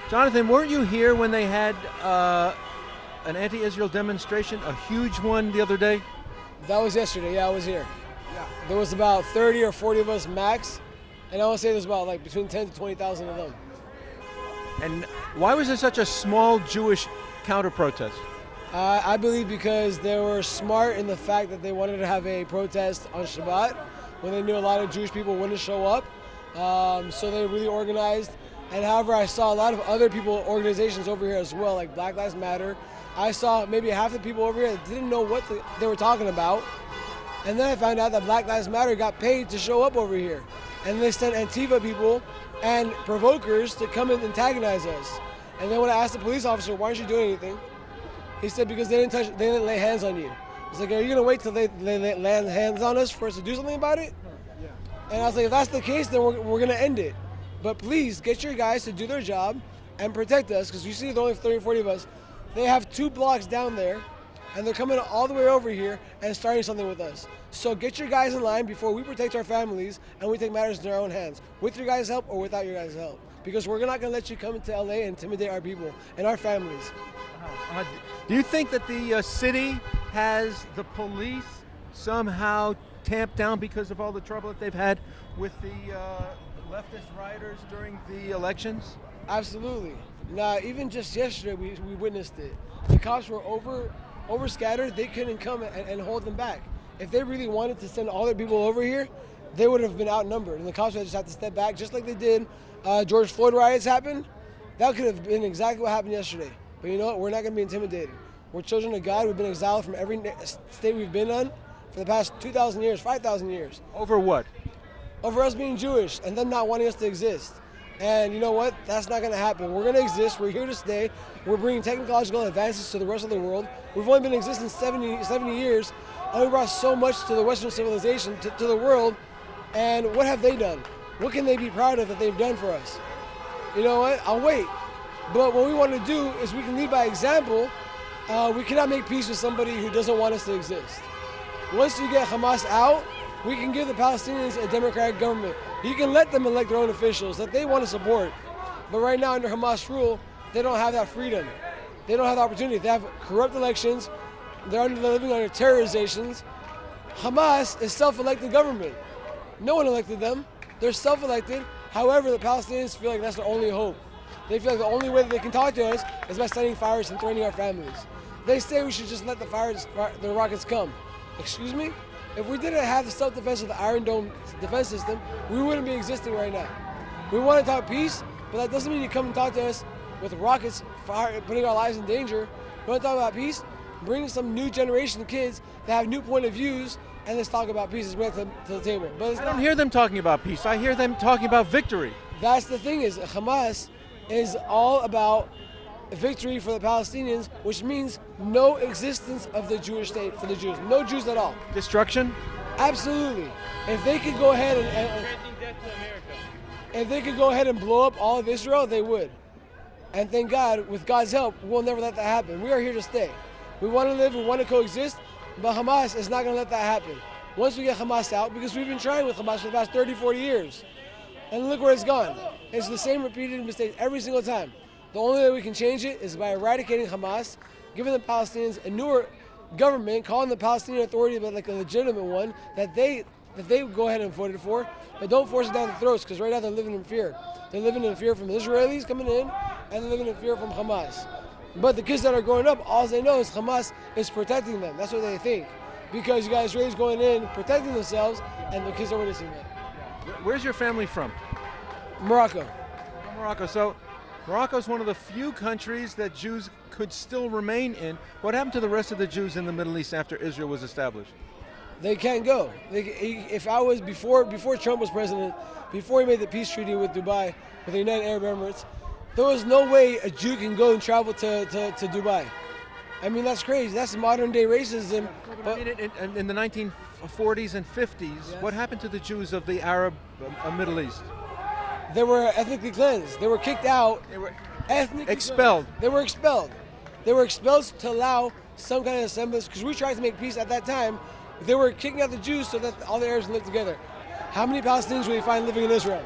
Jonathan, weren't you here when they had an anti-Israel demonstration, a huge one the other day? That was yesterday. Yeah, I was here. Yeah. There was about 30 or 40 of us max, and I would say there's about like between 10 to 20,000 of them. And why was there such a small Jewish counter-protest? I believe because they were smart in the fact that they wanted to have a protest on Shabbat when they knew a lot of Jewish people wouldn't show up. So they really organized. And however, I saw a lot of other organizations over here as well, like Black Lives Matter. I saw maybe half the people over here that didn't know what they were talking about. And then I found out that Black Lives Matter got paid to show up over here. And they sent Antifa people and provokers to come and antagonize us. And then when I asked the police officer, why aren't you doing anything? He said, because they didn't lay hands on you. It's like, are you gonna wait till they lay hands on us for us to do something about it? Yeah. And I was like, if that's the case, then we're gonna end it. But please, get your guys to do their job and protect us, because you see there are only 30 or 40 of us. They have 2 blocks down there, and they're coming all the way over here and starting something with us. So get your guys in line before we protect our families and we take matters in our own hands, with your guys' help or without your guys' help. Because we're not gonna let you come into LA and intimidate our people and our families. Do you think that the city has the police somehow tamped down because of all the trouble that they've had with the leftist rioters during the elections? Absolutely. Now, even just yesterday, we witnessed it. The cops were over scattered. They couldn't come and hold them back. If they really wanted to send all their people over here, they would have been outnumbered, and the cops would just have to step back, just like they did. George Floyd riots happened. That could have been exactly what happened yesterday. But you know what? We're not going to be intimidated. We're children of God. We've been exiled from every state we've been on for the past 2,000 years, 5,000 years. Over what? Over us being Jewish and them not wanting us to exist. And you know what? That's not going to happen. We're going to exist. We're here to stay. We're bringing technological advances to the rest of the world. We've only been in existence 70 years, and we brought so much to the Western civilization, to the world. And what have they done? What can they be proud of that they've done for us? You know what? I'll wait. But what we want to do is we can lead by example. We cannot make peace with somebody who doesn't want us to exist. Once you get Hamas out, we can give the Palestinians a democratic government. You can let them elect their own officials that they want to support. But right now, under Hamas rule, they don't have that freedom. They don't have the opportunity. They have corrupt elections. They're living under terrorizations. Hamas is self-elected government. No one elected them. They're self-elected. However, the Palestinians feel like that's their only hope. They feel like the only way that they can talk to us is by sending fires and threatening our families. They say we should just let the rockets come. Excuse me? If we didn't have the self-defense of the Iron Dome defense system, we wouldn't be existing right now. We want to talk peace, but that doesn't mean you come and talk to us with rockets putting our lives in danger. We want to talk about peace, bring some new generation of kids that have new point of views, and let's talk about peace as well to the table. But I don't hear them talking about peace. I hear them talking about victory. That's the thing, is Hamas is all about victory for the Palestinians, which means no existence of the Jewish state for the Jews. No Jews at all. Destruction? Absolutely. If they could go ahead and blow up all of Israel, they would. And thank God, with God's help, we'll never let that happen. We are here to stay. We want to live, we want to coexist, but Hamas is not going to let that happen. Once we get Hamas out, because we've been trying with Hamas for the past 30, 40 years, and look where it's gone. It's the same repeated mistake every single time. The only way we can change it is by eradicating Hamas, giving the Palestinians a newer government, calling the Palestinian Authority like a legitimate one that they go ahead and voted for, but don't force it down their throats, because right now they're living in fear. They're living in fear from the Israelis coming in, and they're living in fear from Hamas. But the kids that are growing up, all they know is Hamas is protecting them. That's what they think. Because you got Israelis going in, protecting themselves, and the kids are witnessing that. Where's your family from? Morocco. From Morocco. So Morocco is one of the few countries that Jews could still remain in. What happened to the rest of the Jews in the Middle East after Israel was established? They can't go. If I was before Trump was president, before he made the peace treaty with Dubai, with the United Arab Emirates, there was no way a Jew can go and travel to Dubai. I mean, that's crazy. That's modern day racism. But in the 1940s and 50s, yes. What happened to the Jews of the Arab Middle East? They were ethnically cleansed. They were kicked out. They were ethnically expelled. They were expelled. They were expelled to allow some kind of semblance, because we tried to make peace at that time. They were kicking out the Jews so that all the Arabs lived together. How many Palestinians will you find living in Israel?